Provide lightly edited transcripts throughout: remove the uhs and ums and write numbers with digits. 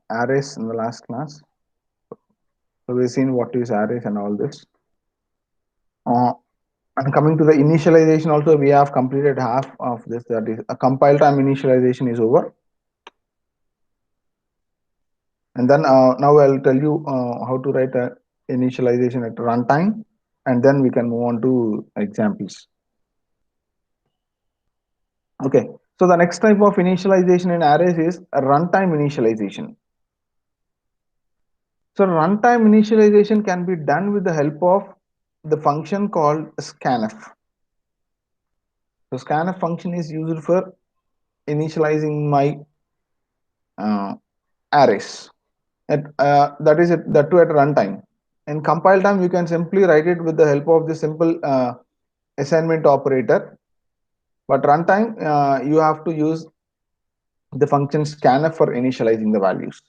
arrays in the last class. So we've seen what is arrays and all this. Uh, and coming to the initialization also, we have completed half of this. That is a compile time initialization is over. And then now I'll tell you how to write a initialization at runtime, and then we can move on to examples. Okay, so the next type of initialization in arrays is a runtime initialization. So runtime initialization can be done with the help of the function called scanf. So scanf function is used for initializing my arrays. That is that too at runtime. In compile time, you can simply write it with the help of the simple assignment operator. But runtime, you have to use the function scanf for initializing the values.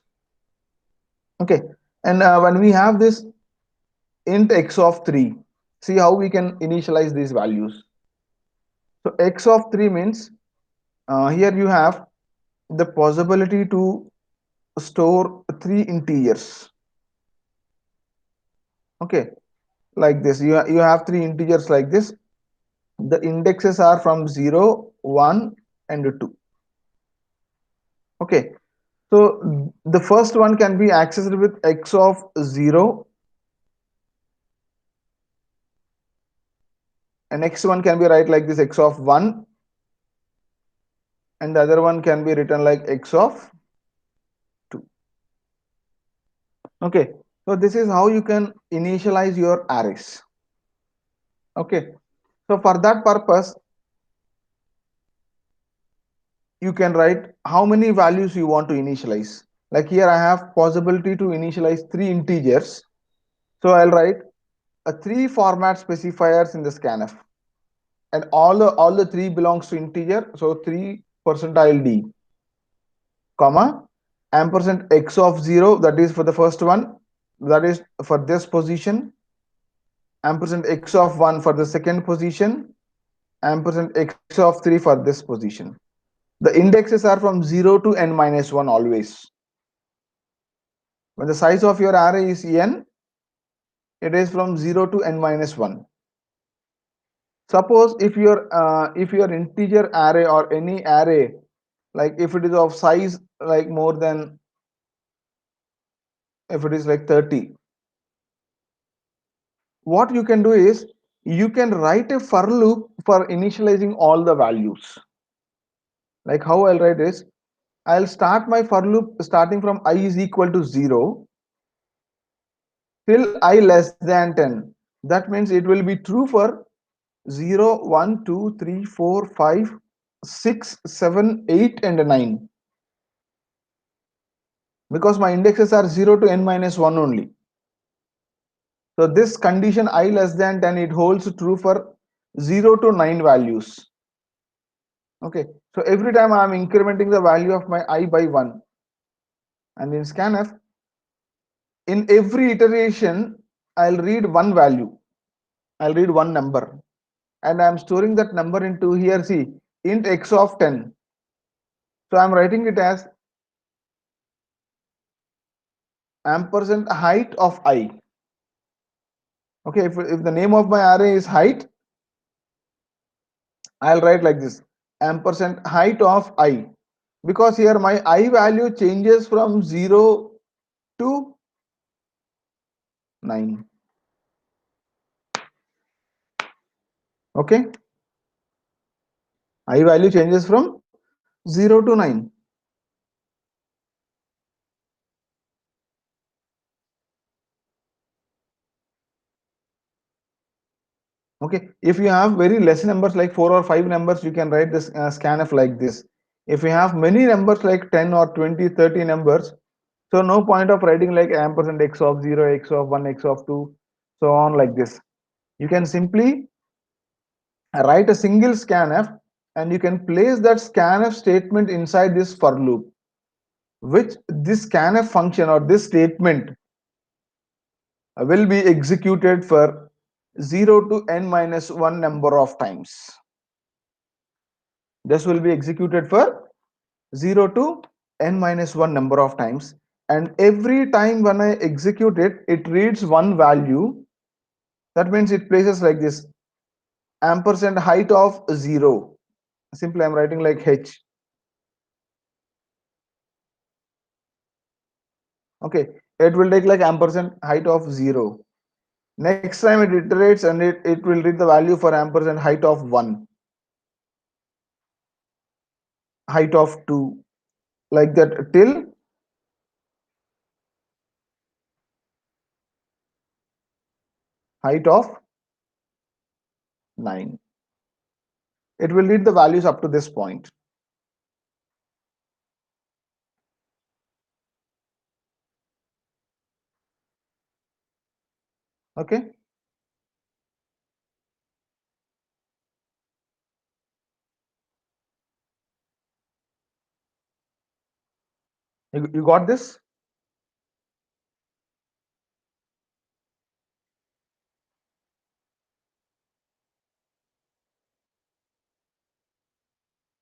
Okay, and when we have this int x of 3, see how we can initialize these values. So x of 3 means here you have the possibility to store 3 integers. Okay, like this, you have 3 integers like this. The indexes are from 0, 1 and 2. Okay, so the first one can be accessed with x of 0, and next one can be write like this, x of 1, and the other one can be written like x of 2. Okay, so this is how you can initialize your arrays. Okay, so for that purpose, you can write how many values you want to initialize. Like here I have possibility to initialize 3 integers. So I'll write a 3 format specifiers in the scanf, and all the 3 belongs to integer. So 3 percentile d, comma, ampersand x of 0, that is for the first one, that is for this position, ampersand x of 1 for the second position, ampersand x of 3 for this position. The indexes are from 0 to n minus 1 always. When the size of your array is n, it is from 0 to n minus 1. Suppose if your integer array or any array, like if it is of size like more than, if it is like 30, what you can do is you can write a for loop for initializing all the values. Like how I'll write is, I'll start my for loop starting from I is equal to 0 till I less than 10. That means it will be true for 0, 1, 2, 3, 4, 5, 6, 7, 8 and 9, because my indexes are 0 to n minus 1 only. So this condition I less than 10, it holds true for 0 to 9 values. Okay, so every time I am incrementing the value of my I by 1, and in scanf, in every iteration I'll read one value, I'll read one number, and I'm storing that number into here. See, int x of 10. So I'm writing it as ampersand height of I. Okay, if the name of my array is height, I'll write like this, ampersand height of I, because here my I value changes from 0 to 9. Okay, I value changes from 0 to 9. Okay, if you have very less numbers like 4 or 5 numbers, you can write this scanf like this. If you have many numbers like 10 or 20, 30 numbers, so no point of writing like ampersand x of 0, x of 1, x of 2, so on like this. You can simply write a single scanf, and you can place that scanf statement inside this for loop, which this scanf function or this statement will be executed for 0 to n minus 1 number of times. This will be executed for 0 to n minus 1 number of times, and every time when I execute it, it reads one value. That means it places like this ampersand height of 0. Simply I'm writing like h. Okay, it will take like ampersand height of 0. Next time it iterates and it will read the value for ampersand height of 1, height of 2, like that till height of 9. It will read the values up to this point. Okay. You got this?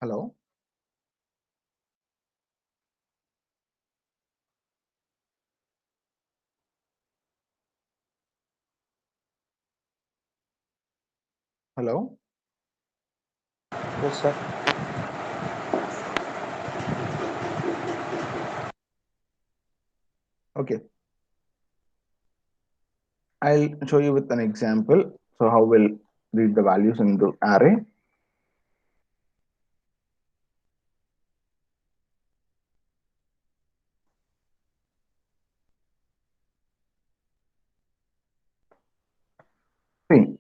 Hello? Hello? Yes, sir. Okay. I'll show you with an example. So how we'll read the values in the array. See,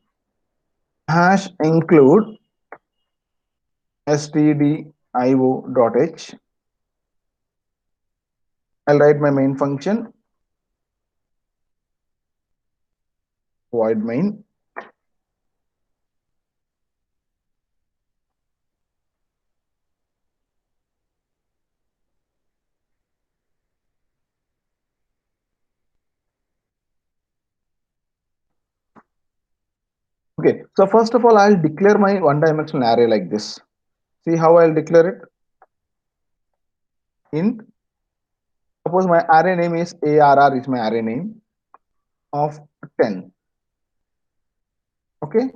hash include stdio.h. I'll write my main function void main. Okay, so first of all, I'll declare my one-dimensional array like this. See how I'll declare it? Int. Suppose my array name is ARR is my array name of 10. Okay,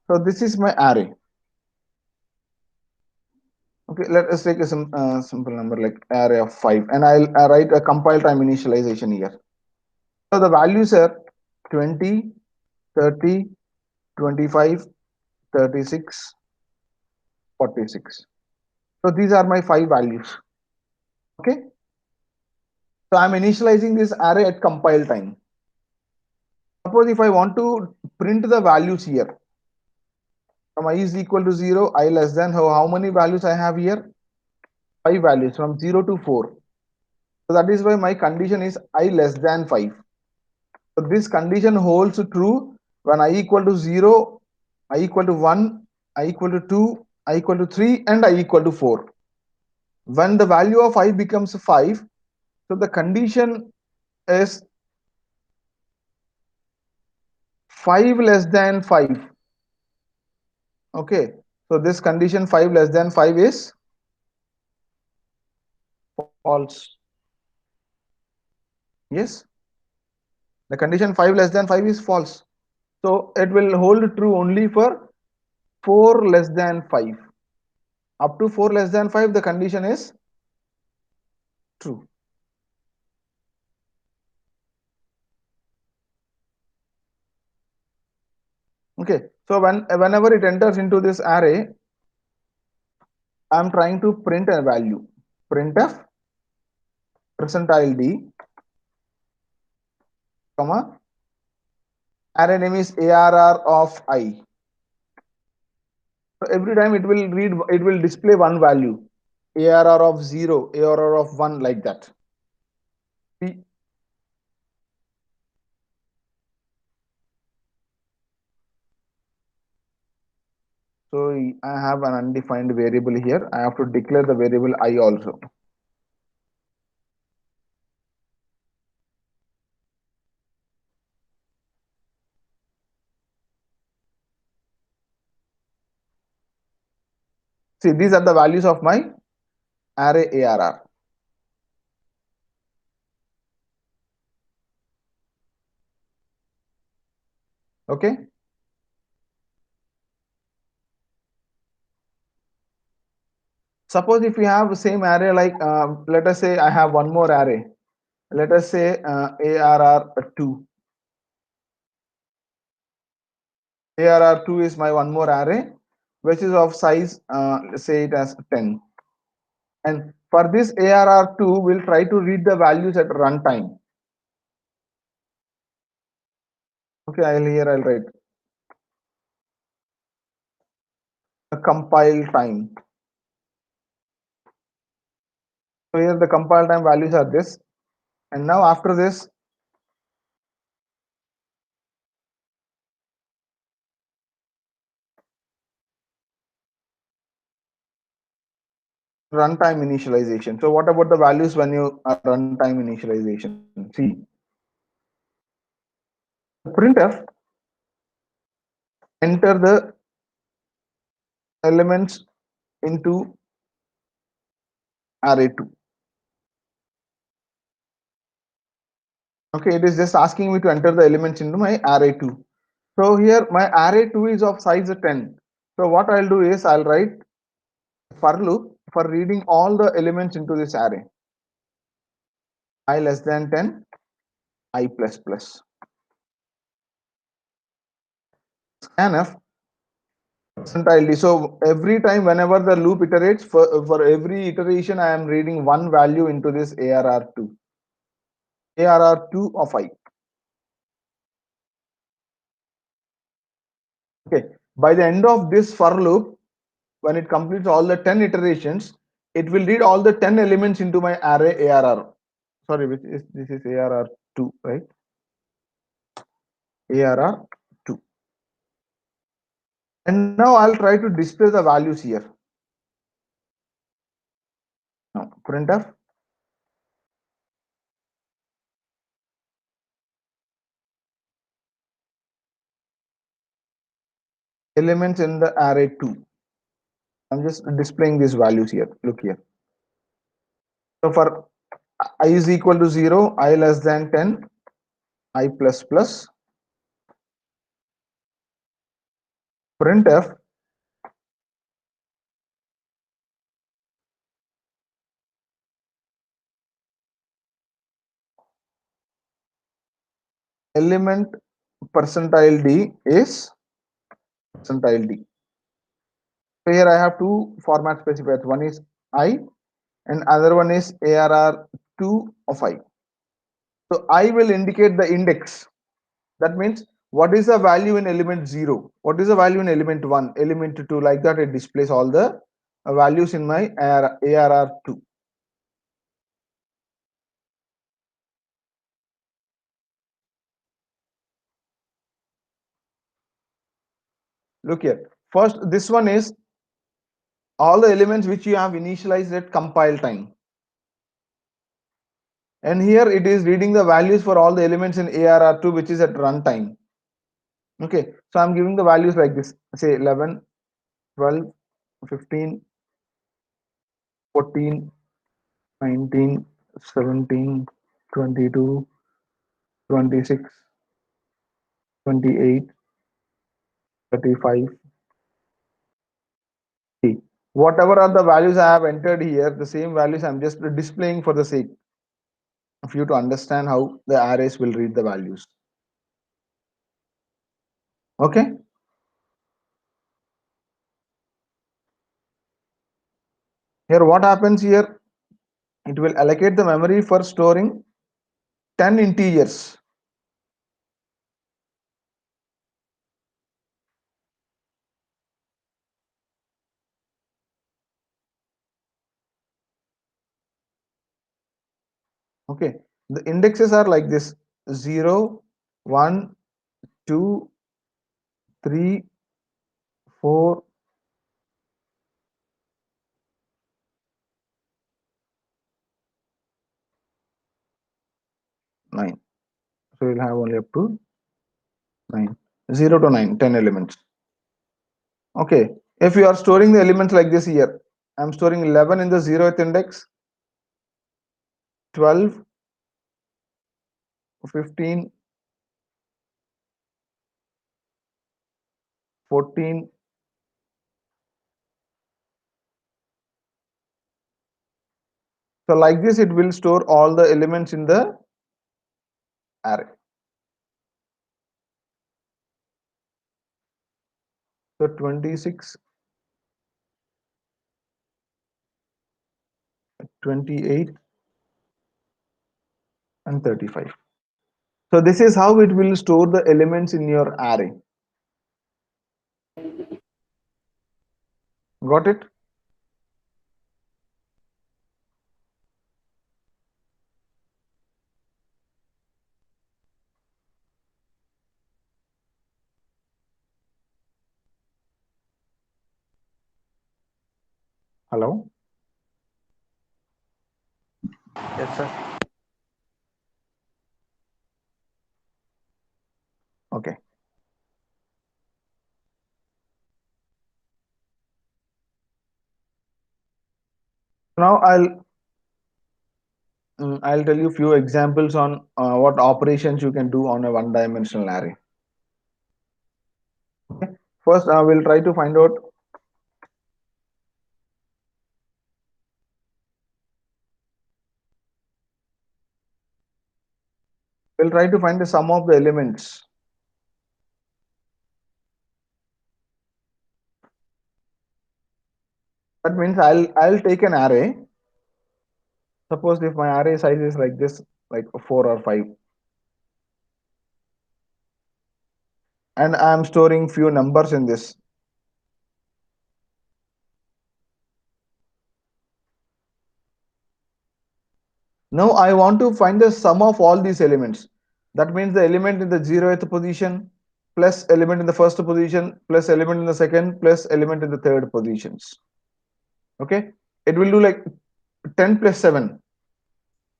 so this is my array. Okay, let us take a simple number like array of 5, and I'll write a compile time initialization here. So the values are 20, 30, 25, 36, 46. So these are my 5 values. Okay, so I'm initializing this array at compile time. Suppose if I want to print the values here, from I is equal to 0, I less than, how many values I have here? 5 values from 0 to 4. So that is why my condition is I less than 5. So this condition holds true when I equal to 0, I equal to 1, I equal to 2, I equal to 3, and I equal to 4. When the value of I becomes 5, so the condition is 5 less than 5. Okay, so this condition 5 less than 5 is false. Yes, the condition 5 less than 5 is false. So it will hold true only for 4 less than 5. Up to 4 less than 5, the condition is true. Okay, so whenever it enters into this array, I'm trying to print a value. Printf percentile d, comma, array name is arr of I. So every time it will display one value, arr of 0, arr of 1, like that. See, so I have an undefined variable here. I have to declare the variable I also. See, these are the values of my array arr. Okay. Suppose if you have the same array, like let us say I have one more array. Let us say ARR2. ARR2 is my one more array, which is of size, let's say it as 10. And for this ARR2, we'll try to read the values at runtime. Okay, I'll write a compile time. So here the compile time values are this. And now after this, runtime initialization. So what about the values when you are runtime initialization? See, the printf enter the elements into array 2. Okay, it is just asking me to enter the elements into my array 2. So here my array 2 is of size 10. So what I'll do is I'll write for loop for reading all the elements into this array. I less than 10, I plus plus. Scanf percentile. So every time whenever the loop iterates, for every iteration I am reading one value into this ARR2. ARR2 of I. Okay. By the end of this for loop, when it completes all the 10 iterations, it will read all the 10 elements into my array ARR. Sorry, which is this is ARR2, right? ARR2. And now I'll try to display the values here. Now printf elements in the array 2. I'm just displaying these values here. Look here. So for I is equal to 0, I less than 10, I plus plus, printf element percentile d is percentile d. So here I have two format specifiers. One is I and other one is ARR2 of I. So I will indicate the index. That means what is the value in element 0? What is the value in element 1? Element 2, like that it displays all the values in my ARR2. Look here. First, this one is all the elements which you have initialized at compile time. And here it is reading the values for all the elements in ARR2 which is at runtime. Okay, so I'm giving the values like this, say 11, 12, 15, 14, 19, 17, 22, 26, 28, 35. See, whatever are the values I have entered here, the same values I'm just displaying for the sake of you to understand how the arrays will read the values. Okay, here what happens here, it will allocate the memory for storing 10 integers. Okay, the indexes are like this: 0, 1, 2, 3, 4, 9. So you'll have only up to 9. 0 to 9, 10 elements. Okay, if you are storing the elements like this here, I'm storing 11 in the 0th index, 12, 15, 14. So like this, it will store all the elements in the array. So 26, 28, and 35. So this is how it will store the elements in your array. Got it? Hello? Yes, sir. Okay. Now I'll tell you few examples on what operations you can do on a one-dimensional array. Okay. First, I will try to find out. We'll try to find the sum of the elements. That means I'll take an array. Suppose if my array size is like this, like 4 or 5, and I'm storing few numbers in this. Now I want to find the sum of all these elements. That means the element in the 0th position plus element in the first position plus element in the second plus element in the third positions. Okay, it will do like 10 plus 7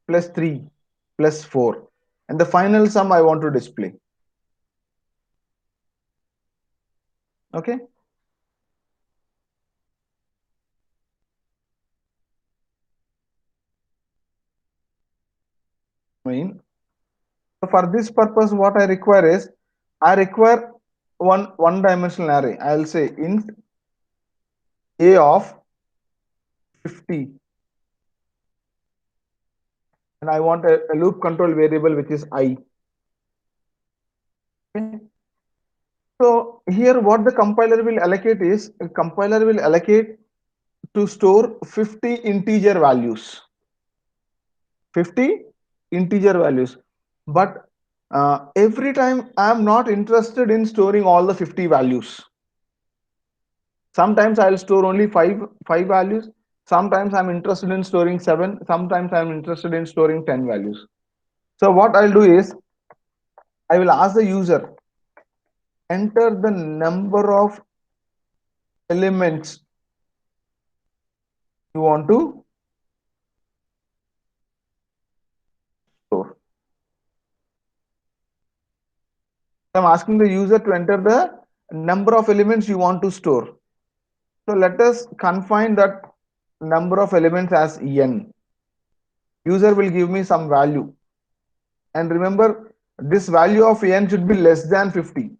plus 3 plus 4, and the final sum I want to display. Okay, I mean, so for this purpose, what I require is I require one dimensional array. I'll say int a of 50, and I want a loop control variable which is I. Okay. So here what the compiler will allocate is, a compiler will allocate to store 50 integer values. 50 integer values. But every time I am not interested in storing all the 50 values. Sometimes I'll store only five values. Sometimes I'm interested in storing 7. Sometimes I'm interested in storing 10 values. So what I'll do is I will ask the user, enter the number of elements you want to store. I'm asking the user to enter the number of elements you want to store. So let us confine that number of elements as n. User will give me some value. And remember, this value of n should be less than 50,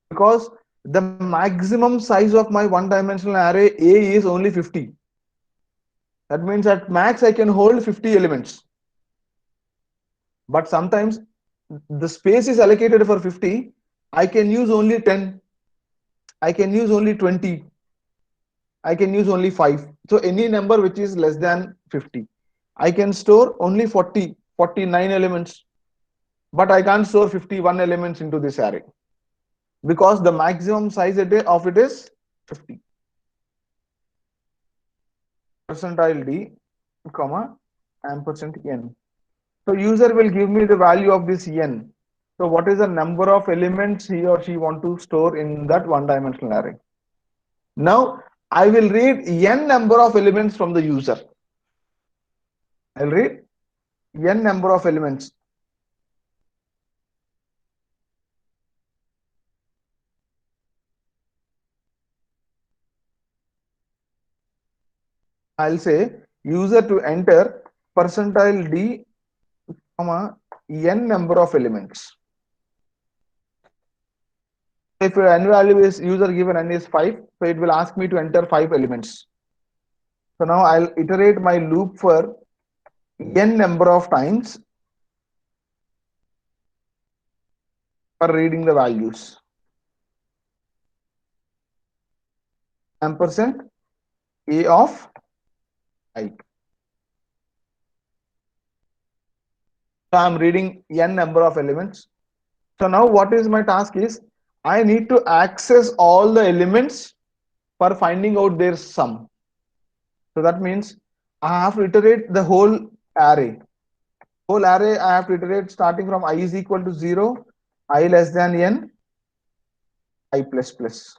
because the maximum size of my one-dimensional array A is only 50. That means at max I can hold 50 elements. But sometimes the space is allocated for 50. I can use only 10. I can use only 20. I can use only 5. So any number which is less than 50. I can store only 40, 49 elements, but I can't store 51 elements into this array because the maximum size of it is 50. Percentile D, comma, ampersand n. So user will give me the value of this n. So what is the number of elements he or she want to store in that one-dimensional array? Now I will read n number of elements from the user. I'll read n number of elements. I'll say user to enter percentile D, comma, n number of elements. If n value is user given n is 5, so it will ask me to enter 5 elements. So now I'll iterate my loop for n number of times for reading the values. Ampersand a of I. So I'm reading n number of elements. So now what is my task is I need to access all the elements for finding out their sum. So that means I have to iterate the whole array. Whole array I have to iterate starting from I is equal to 0, I less than n, I plus plus.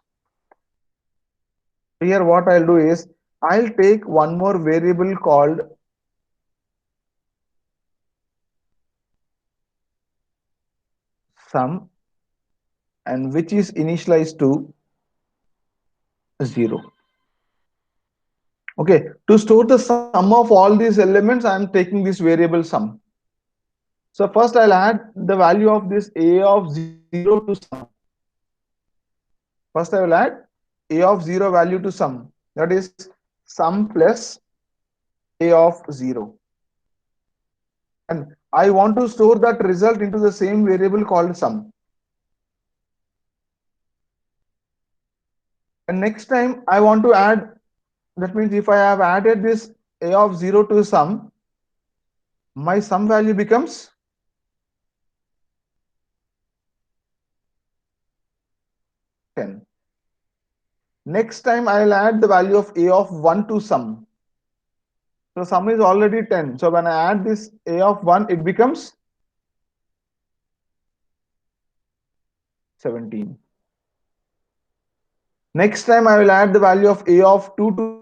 Here what I'll do is I'll take one more variable called sum, and which is initialized to 0. Okay, to store the sum of all these elements, I am taking this variable sum. So first I'll add the value of this a of 0 to sum. First I will add a of 0 value to sum, that is sum plus a of 0. And I want to store that result into the same variable called sum. And next time I want to add, that means if I have added this a of 0 to sum, my sum value becomes 10. Next time I'll add the value of a of 1 to sum. So sum is already 10. So when I add this a of 1, it becomes 17. Next time I will add the value of a of 2 to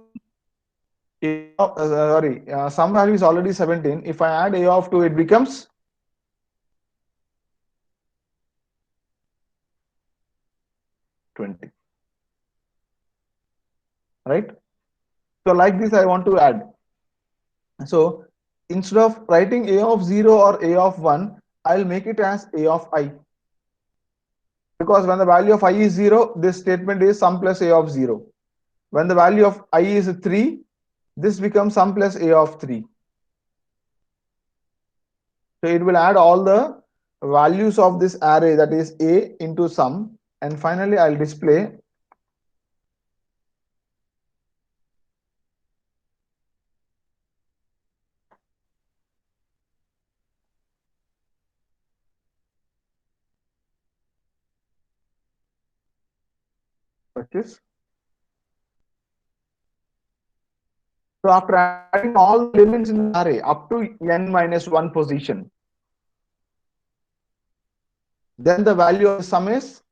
sum. Sum value is already 17. If I add a of 2, it becomes 20. Right? So like this I want to add. So instead of writing a of 0 or a of 1, I'll make it as a of I. Because when the value of I is 0, this statement is sum plus a of 0. When the value of I is 3, this becomes sum plus a of 3. So it will add all the values of this array, that is a, into sum, and finally I'll display purchase. So after adding all the elements in the array up to n minus 1 position, then the value of the sum is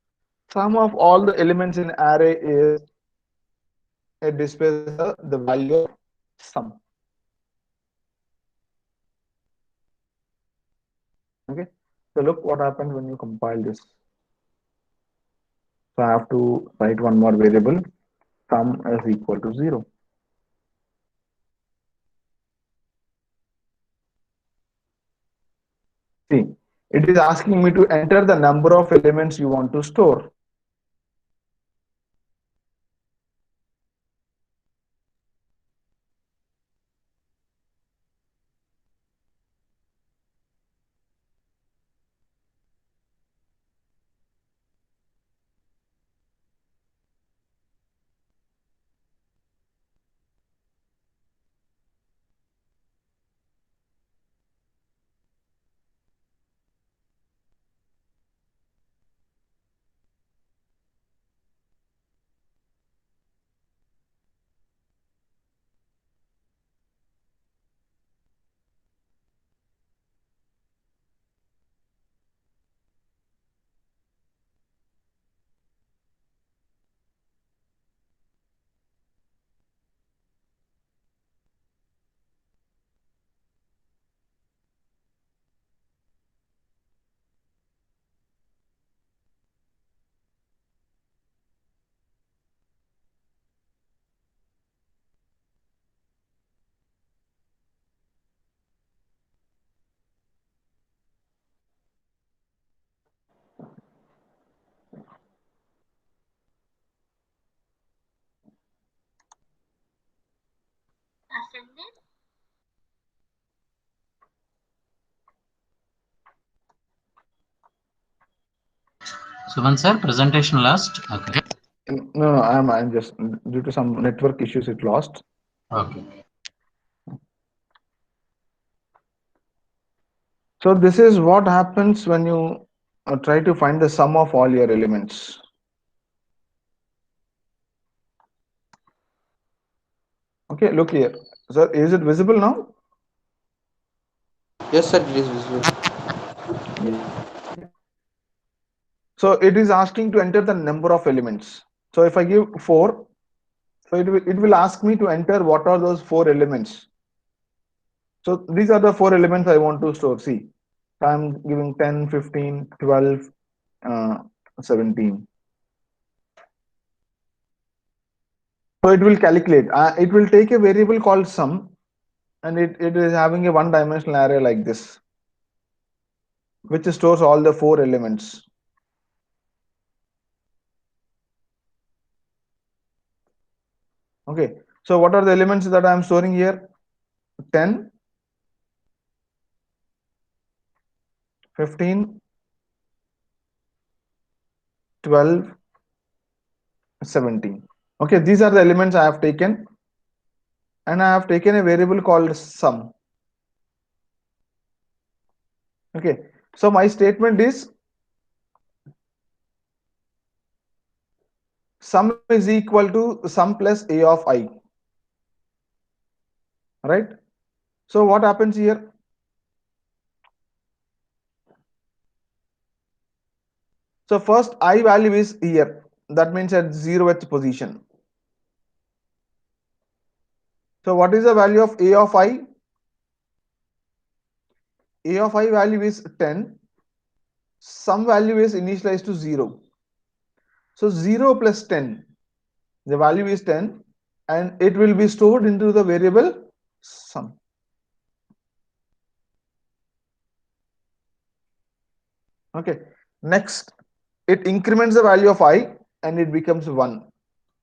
sum of all the elements in array is, it displays the value of sum. Okay, so look what happens when you compile this. So I have to write one more variable, sum is equal to 0. See, it is asking me to enter the number of elements you want to store. Suman sir, presentation last. Okay. No, no, I'm just due to some network issues it lost. Okay. So this is what happens when you try to find the sum of all your elements. Okay, look here. So is it visible now? Yes, sir, it is visible. Okay. So it is asking to enter the number of elements. So if I give 4, so it will ask me to enter what are those 4 elements. So these are the 4 elements I want to store. See, so I'm giving 10, 15, 12, uh, 17. So it will calculate. It will take a variable called sum, and it is having a one-dimensional array like this, which stores all the 4 elements. Okay. So what are the elements that I'm storing here? 10, 15, 12, 17. Okay, these are the elements I have taken, and I have taken a variable called sum. Okay, so my statement is sum is equal to sum plus a of I, right? So what happens here? So first I value is here. That means at 0th position. So what is the value of a of I? A of I value is 10. Some value is initialized to 0. So 0 plus 10, the value is 10, and it will be stored into the variable sum. Okay. Next, it increments the value of I and it becomes 1.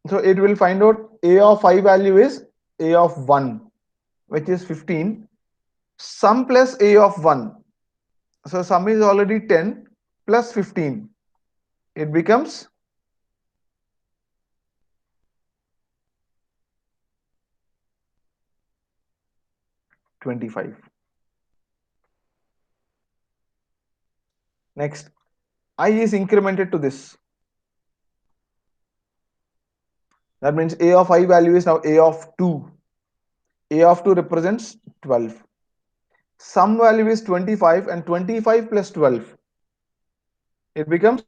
So it will find out a of I value is a of 1, which is 15. Sum plus a of 1. So sum is already 10 plus 15. It becomes 25. Next, I is incremented to this. That means a of I value is now a of 2. A of 2 represents 12. Sum value is 25, and 25 plus 12, it becomes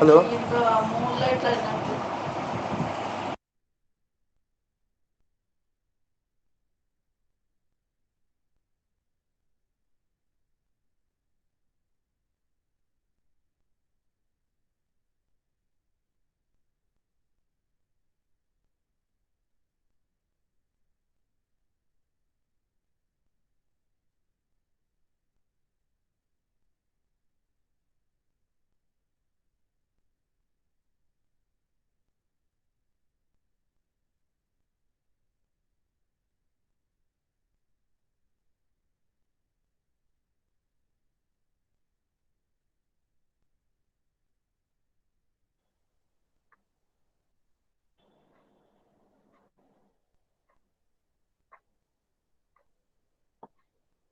Hello.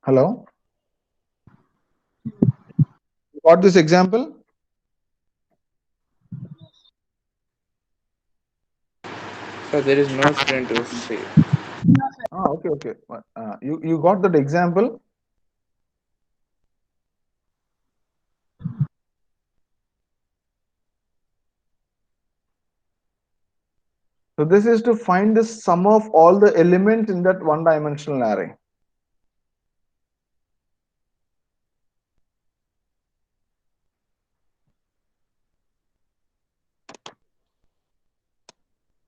Hello, got this example? So there is no screen to see. Okay, okay. You got that example? So this is to find the sum of all the elements in that one dimensional array.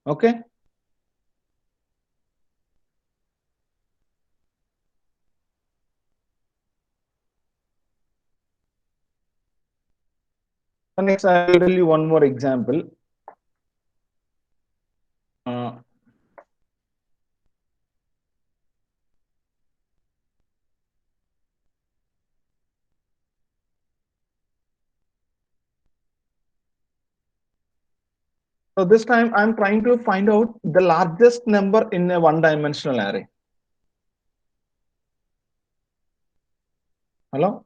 Okay. So next, I will tell you one more example. Uh, so this time I'm trying to find out the largest number in a one-dimensional array. Hello.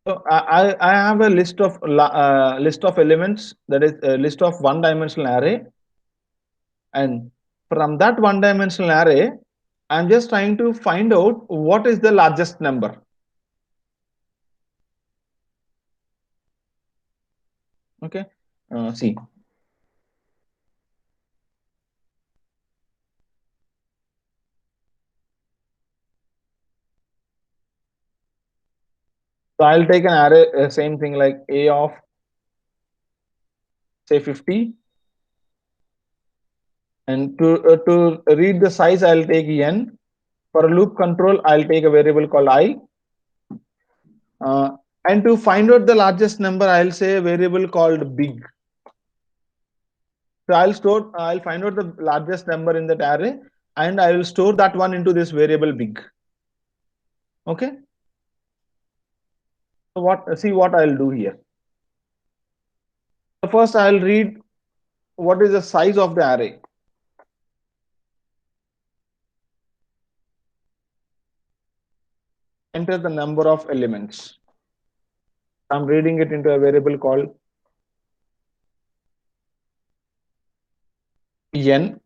So I have a list of elements, that is a list of one-dimensional array, and from that one-dimensional array, I'm just trying to find out what is the largest number. Okay. See. So I'll take an array, same thing like a of say 50, and to read the size, I'll take n. For a loop control, I'll take a variable called I. Uh, and to find out the largest number, I'll say a variable called big. So I'll find out the largest number in that array, and I will store that one into this variable big. Okay. So see what I'll do here. So first, I'll read what is the size of the array. Enter the number of elements. I'm reading it into a variable called n.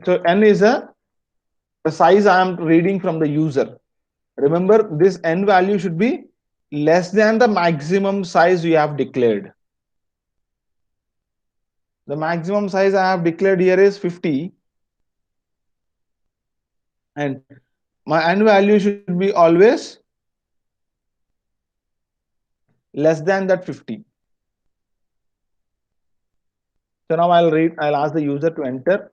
So n is the size I am reading from the user. Remember, this n value should be less than the maximum size you have declared. The maximum size I have declared here is 50, and my n value should be always less than that 50. So now I'll ask the user to enter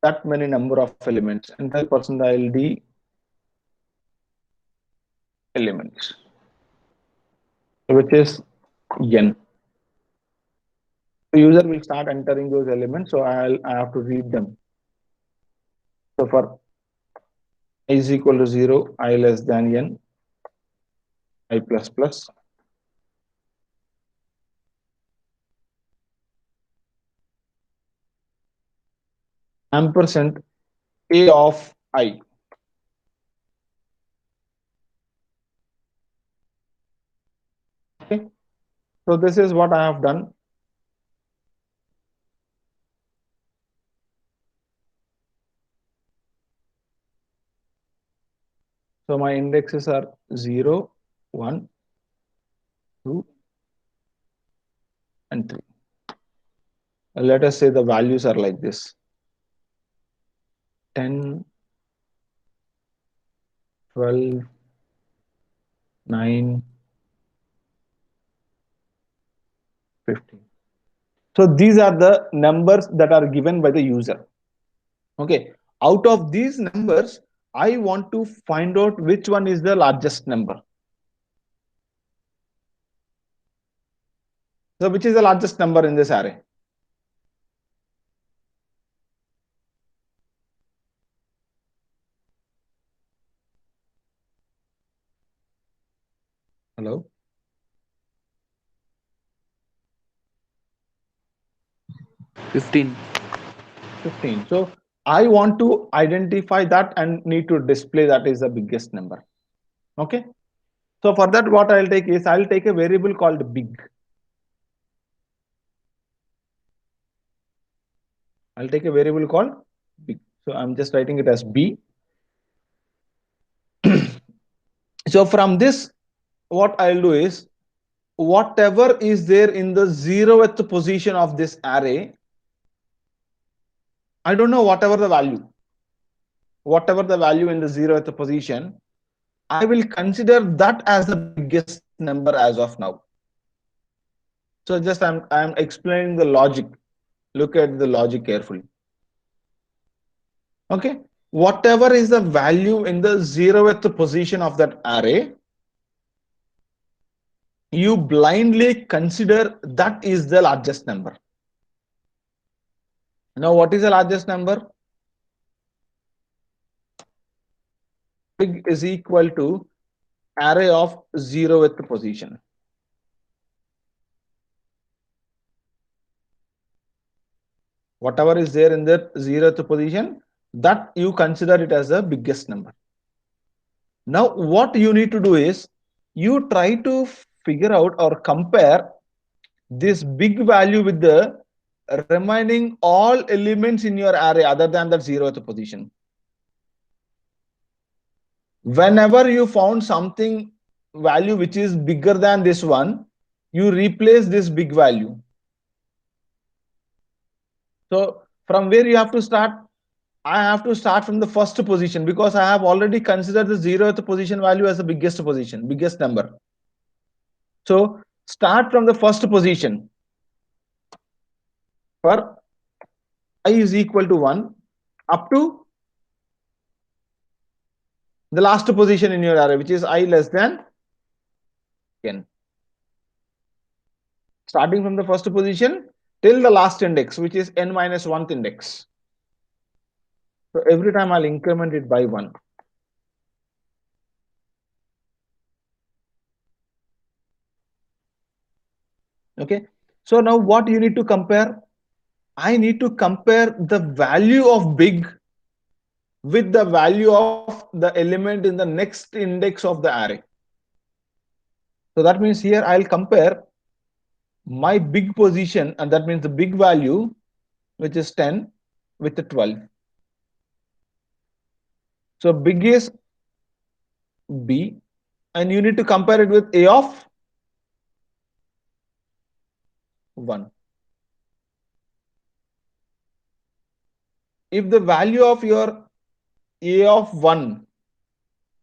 that many number of elements, enter %ld elements, which is n. The user will start entering those elements, so I have to read them. So for I is equal to 0, I less than n, I plus plus, ampersand a of I. Okay. So this is what I have done. So my indexes are 0, 1, 2, and 3. Let us say the values are like this: 10, 12, 9, 15. So these are the numbers that are given by the user. Okay. Out of these numbers, I want to find out which one is the largest number. So which is the largest number in this array? Hello. 15. 15. So I want to identify that and need to display that is the biggest number. Okay. So for that, what I'll take is I'll take a variable called big. I'll take a variable called big. So I'm just writing it as B. So from this, what I'll do is whatever is there in the zeroth position of this array, I don't know whatever the value in the zeroth position, I will consider that as the biggest number as of now. So just I'm explaining the logic. Look at the logic carefully. Okay. Whatever is the value in the zeroth position of that array, you blindly consider that is the largest number. Now, what is the largest number? Big is equal to array of zeroth position. Whatever is there in the zeroth position, that you consider it as the biggest number. Now, what you need to do is you try to figure out or compare this big value with the remaining all elements in your array other than that zeroth position. Whenever you found something value which is bigger than this one, you replace this big value. So from where you have to start? I have to start from the first position because I have already considered the zeroth position value as the biggest position, biggest number. So start from the first position for I is equal to 1 up to the last position in your array, which is I less than n. Starting from the first position till the last index, which is n minus 1th index. So every time I'll increment it by 1. Okay. So now what you need to compare? I need to compare the value of big with the value of the element in the next index of the array. So that means here I'll compare my big position, and that means the big value, which is 10, with the 12. So big is B, and you need to compare it with A of 1. If the value of your A of 1,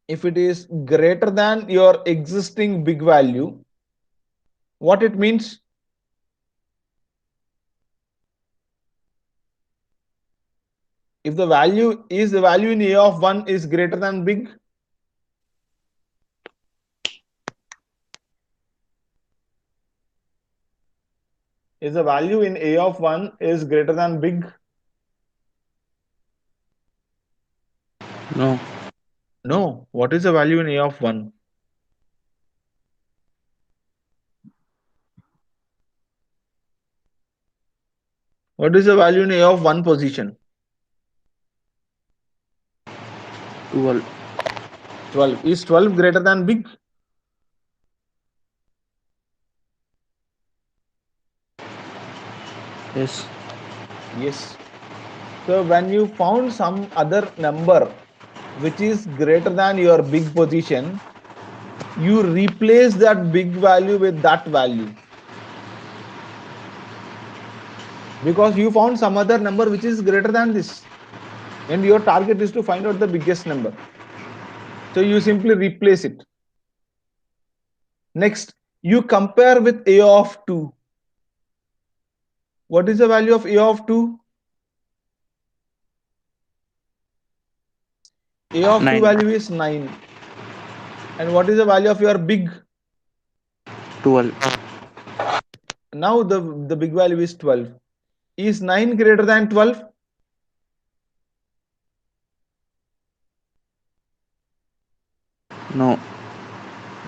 if it is greater than your existing big value, what it means? If the value in A of 1 is greater than big, if the value in A of 1 is greater than big, No. no. What is the value in A of 1? What is the value in A of 1 position? 12. 12. Is 12 greater than big? Yes. Yes. So when you found some other number which is greater than your big position, you replace that big value with that value because you found some other number which is greater than this, and your target is to find out the biggest number. So you simply replace it. Next, you compare with A of 2. What is the value of A of 2? A of 2 9. value is 9. And what is the value of your big? 12. Now the big value is 12. Is 9 greater than 12? No.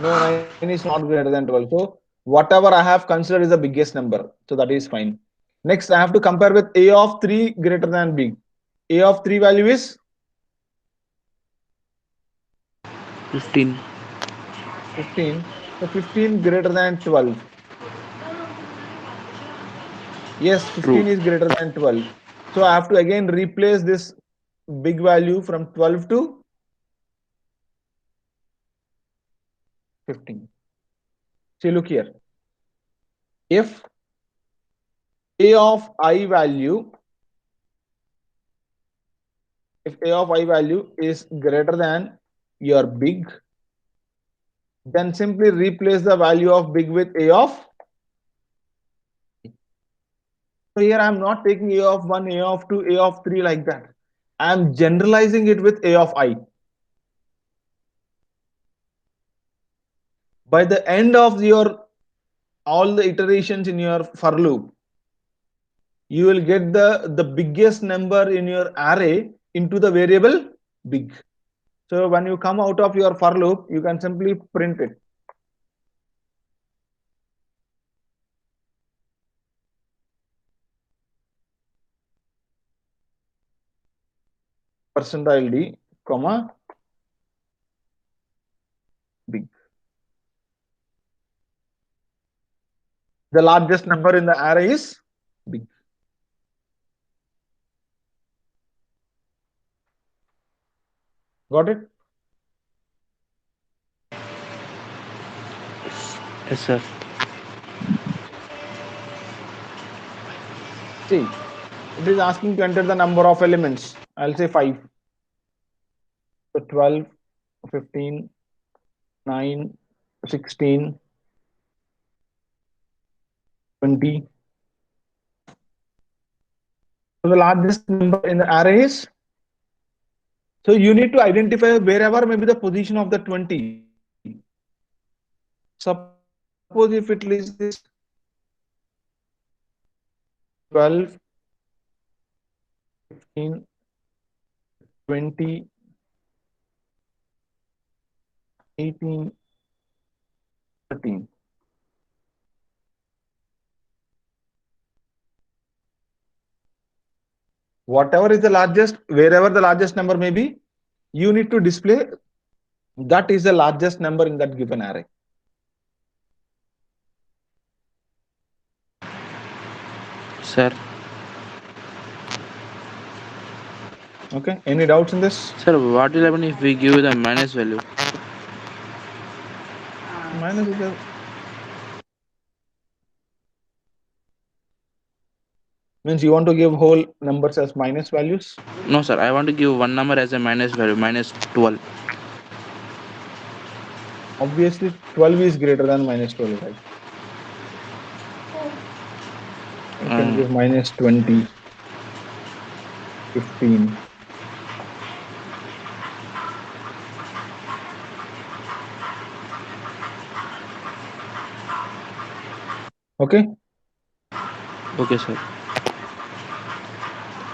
No, 9 is not greater than 12. So whatever I have considered is the biggest number. So that is fine. Next, I have to compare with a of 3 greater than b. A of 3 value is 15. 15. So 15 greater than 12. Yes, True. 15 is greater than 12. So I have to again replace this big value from 12 to 15. See, look here. If a of I value, if a of I value is greater than your big, then simply replace the value of big with a of. So here I am not taking a of 1, a of 2, a of 3 like that. I am generalizing it with a of I. By the end of your all the iterations in your for loop, you will get the biggest number in your array into the variable big. So when you come out of your for loop, you can simply print it. Percentile d comma big. The largest number in the array is big. Got it? Yes, sir. See, it is asking to enter the number of elements. I'll say 5. So 12, 15, 9, 16, 20. So the largest number in the array is. So you need to identify wherever maybe the position of the 20. Suppose if it is this 12, 15, 20, 18, 13. Whatever is the largest, wherever the largest number may be, you need to display that is the largest number in that given array. Sir. Okay. Any doubts in this? Sir, what will happen if we give the minus value? Minus is the means you want to give whole numbers as minus values. No, sir. I want to give one number as a minus value, minus 12. Obviously, 12 is greater than minus 12, right? You can Um, give minus 20, 15. Okay. okay, sir.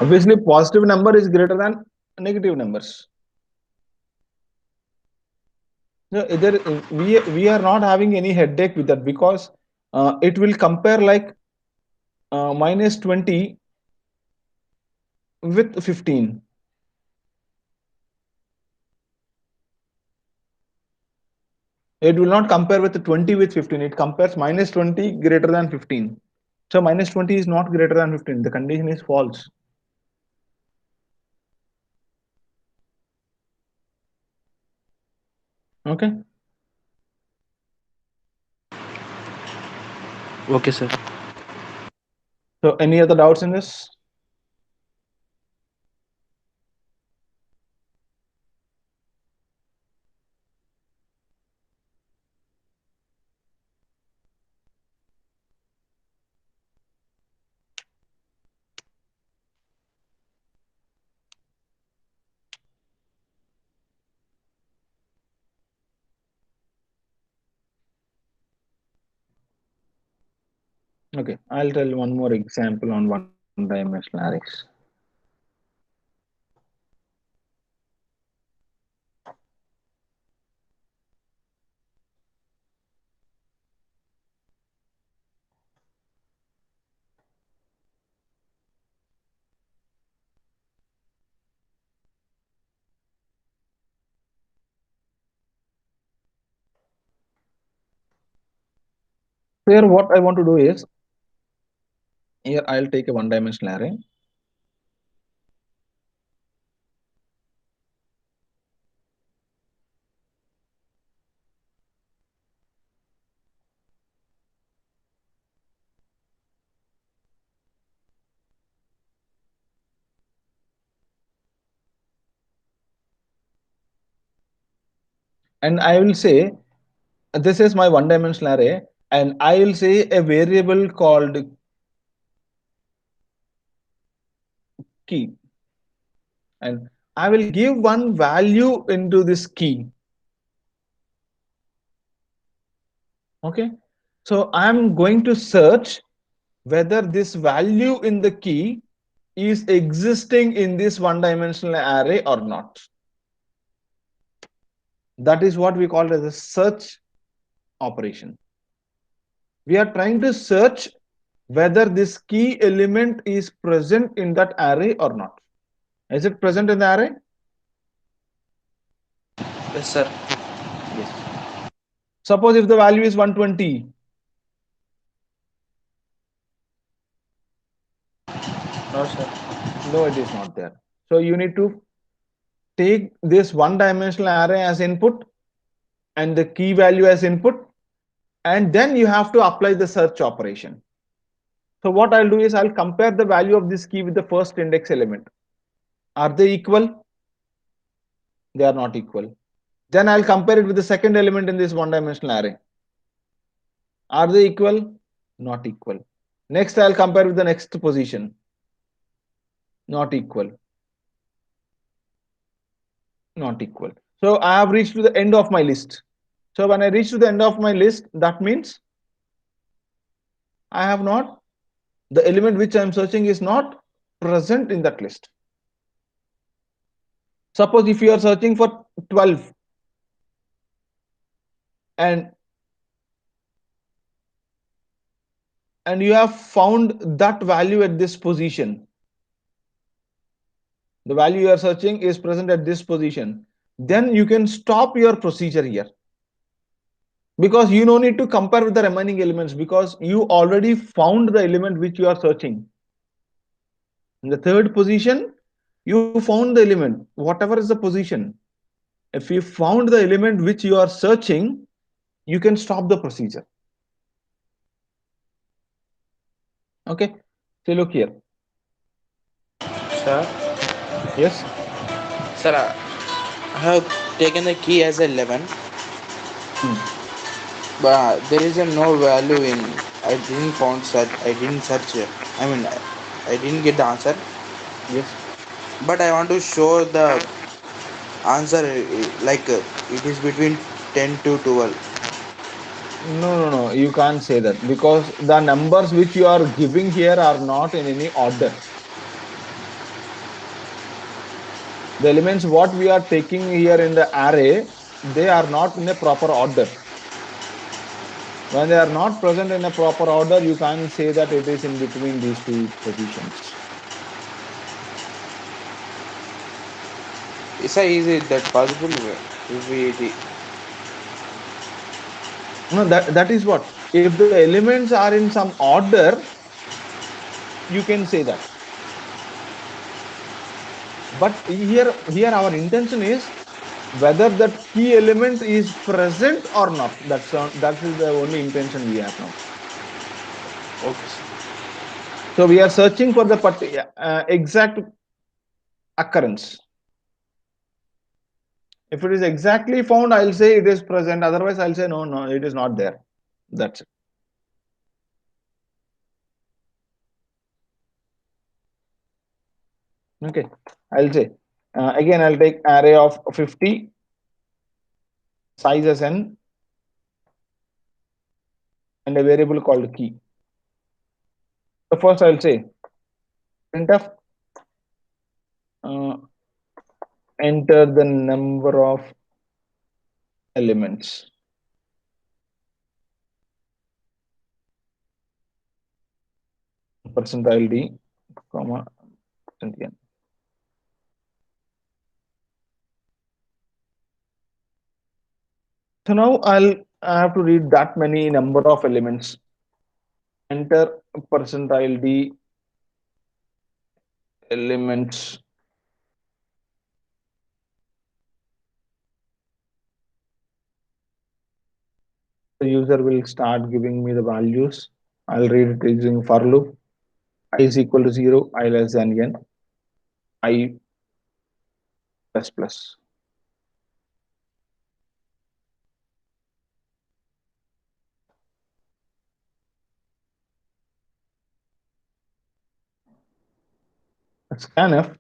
Obviously, positive number is greater than negative numbers. So either we are not having any headache with that because it will compare like minus 20 with 15. It will not compare with 20 with 15. It compares minus 20 greater than 15. So minus 20 is not greater than 15. The condition is false. Okay. Okay, sir. So any other doubts in this? Okay. I'll tell one more example on one-dimensional arrays. So here what I want to do is, here I'll take a one dimensional array, and I will say this is my one dimensional array, and I will say a variable called key, and I will give one value into this key. Okay, so I'm going to search whether this value in the key is existing in this one dimensional array or not. That is what we call as a search operation. We are trying to search whether this key element is present in that array or not. Is it present in the array? Yes, sir. Yes. Suppose if the value is 120, No, sir. no, it is not there. So you need to take this one dimensional array as input and the key value as input, and then you have to apply the search operation. So what I'll do is I'll compare the value of this key with the first index element. Are they equal? They are not equal. Then I'll compare it with the second element in this one dimensional array. Are they equal? Not equal. Next, I'll compare with the next position. Not equal. Not equal. So I have reached to the end of my list. So when I reach to the end of my list, that means I have not, the element which I am searching is not present in that list. Suppose if you are searching for 12 and you have found that value at this position, the value you are searching is present at this position, then you can stop your procedure here, because you no need to compare with the remaining elements, because you already found the element which you are searching. In the third position, you found the element, whatever is the position. If you found the element which you are searching, you can stop the procedure. Okay, so look here. Sir, Yes. sir, I have taken the key as 11, Hmm. but there is a no value in. I didn't found search. I didn't search. I mean, I didn't get the answer. Yes. But I want to show the answer like it is between 10 to 12. No, no, no, you can't say that, because the numbers which you are giving here are not in any order. The elements what we are taking here in the array, they are not in a proper order. When they are not present in a proper order, you can't say that it is in between these two positions. Is it that possible? If we No, that is what. If the elements are in some order, you can say that. But here our intention is whether that key element is present or not. That is the only intention we have now. okay, sir. So we are searching for the exact occurrence. If it is exactly found, I'll say it is present. Otherwise, I'll say no, no, it is not there. That's it. Okay. I'll say again. I'll take array of 50, size as n, and a variable called key. So first, I'll say printf uh, enter the number of elements. Percentile d, comma percent n. So now I have to read that many number of elements. enter percentile d elements. The user will start giving me the values. I'll read it using for loop. I is equal to 0, I less than n, I plus plus. Scanf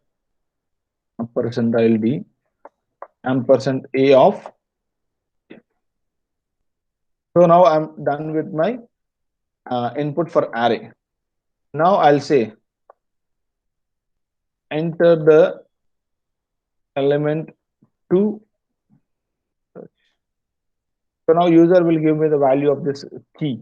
percentile d ampersand a of. So now I'm done with my input for array. Now I'll say enter the element 2. So now user will give me the value of this key.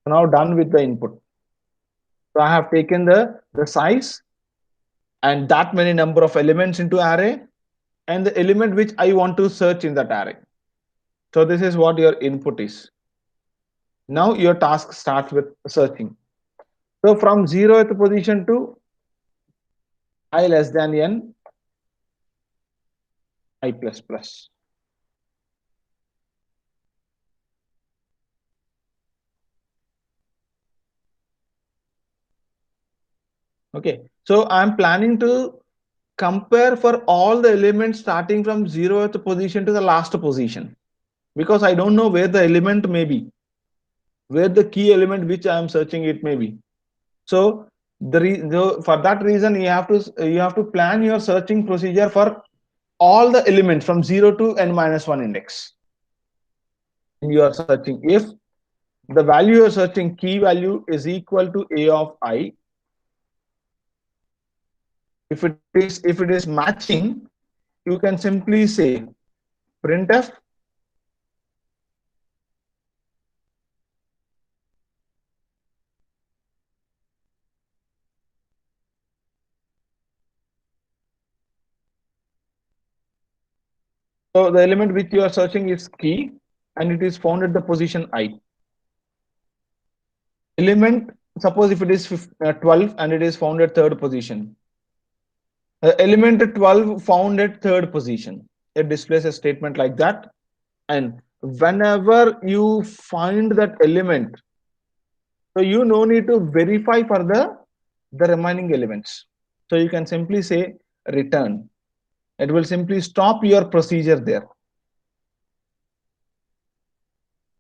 So now done with the input. So I have taken the size and that many number of elements into array and the element which I want to search in that array. So this is what your input is. Now your task starts with searching. So from 0th position to I less than n, I plus plus. Okay. So I'm planning to compare for all the elements starting from 0th position to the last position because I don't know where the element may be, where the key element which I am searching it may be. So for that reason you have to plan your searching procedure for all the elements from 0 to n minus 1 index. And you are searching if the value you are searching key value is equal to a of I. If it is matching, you can simply say printf so the element which you are searching is key and it is found at the position I. Element, suppose if it is 12 and it is found at third position. Element 12 found at third position. It displays a statement like that. And whenever you find that element, so you no need to verify for the remaining elements. So you can simply say return. It will simply stop your procedure there.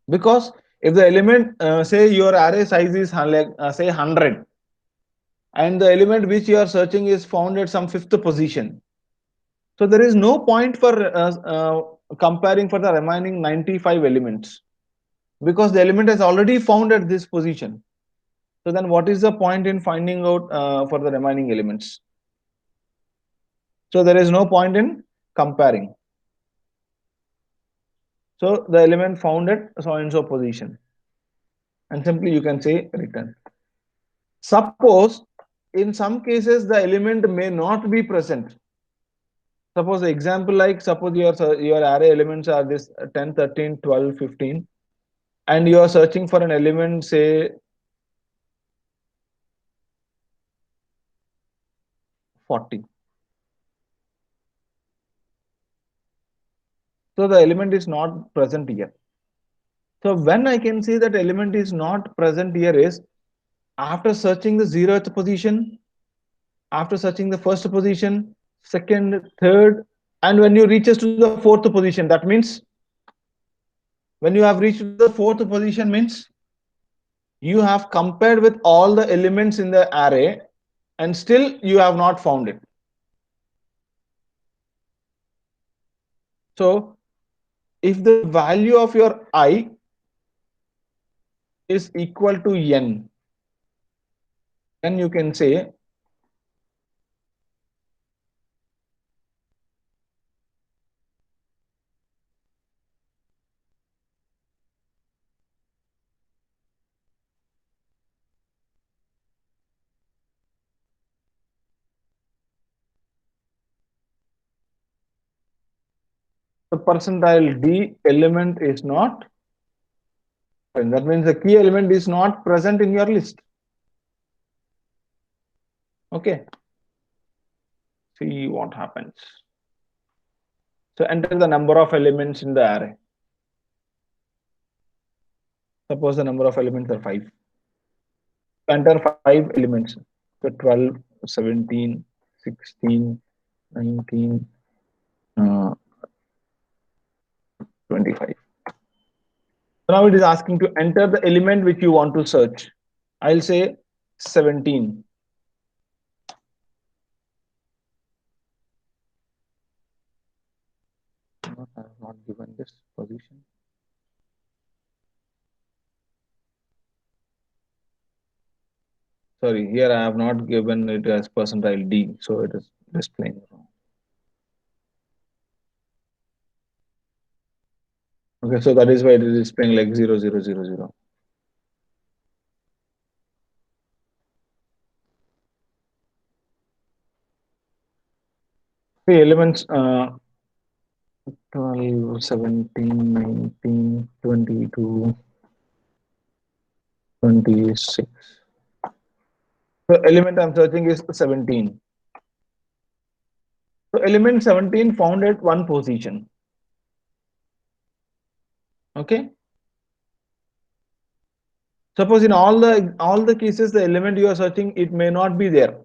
Because if the element say your array size is say 100 and the element which you are searching is found at some fifth position, so there is no point for comparing for the remaining 95 elements because the element is already found at this position. So then what is the point in finding out for the remaining elements? So there is no point in comparing. So the element found at so and so position and simply you can say return. Suppose in some cases the element may not be present. Suppose the example like suppose your array elements are this 10, 13, 12, 15 and you are searching for an element say 40. So the element is not present here. So when I can see that element is not present here is after searching the 0th position, after searching the first position, second, third, and when you reaches to the fourth position, that means when you have reached to the fourth position means you have compared with all the elements in the array and still you have not found it. So if the value of your I is equal to n, then you can say the percentile D element is not present. That means the key element is not present in your list. Okay, see what happens. So enter the number of elements in the array. Suppose the number of elements are 5. Enter 5 elements. So 12, 17, 16, 19, 25. So now it is asking to enter the element which you want to search. I'll say 17. No, I have not given this position. Sorry, here I have not given it as percentile D, so it is displaying wrong. Okay, so that is why it is displaying like 0000. The elements 12, 17, 19, 22, 26. The element I'm searching is 17. So element 17 found at one position. Okay. Suppose in all the cases the element you are searching it may not be there.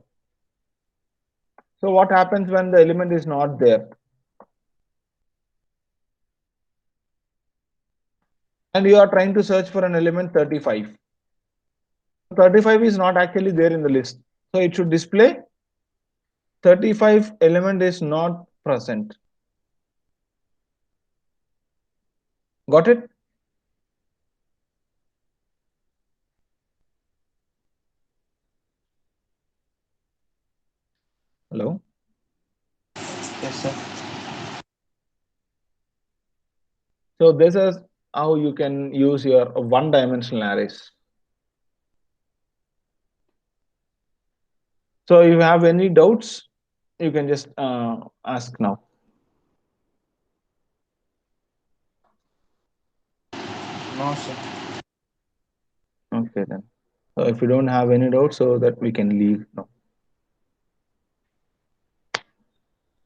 So what happens when the element is not there? And you are trying to search for an element 35. 35 is not actually there in the list. So it should display 35 element is not present. Got it? Hello. Yes, sir. So this is how you can use your one-dimensional arrays. So if you have any doubts, you can just ask now. No, sir. Okay then. So if you don't have any doubts, so that we can leave now.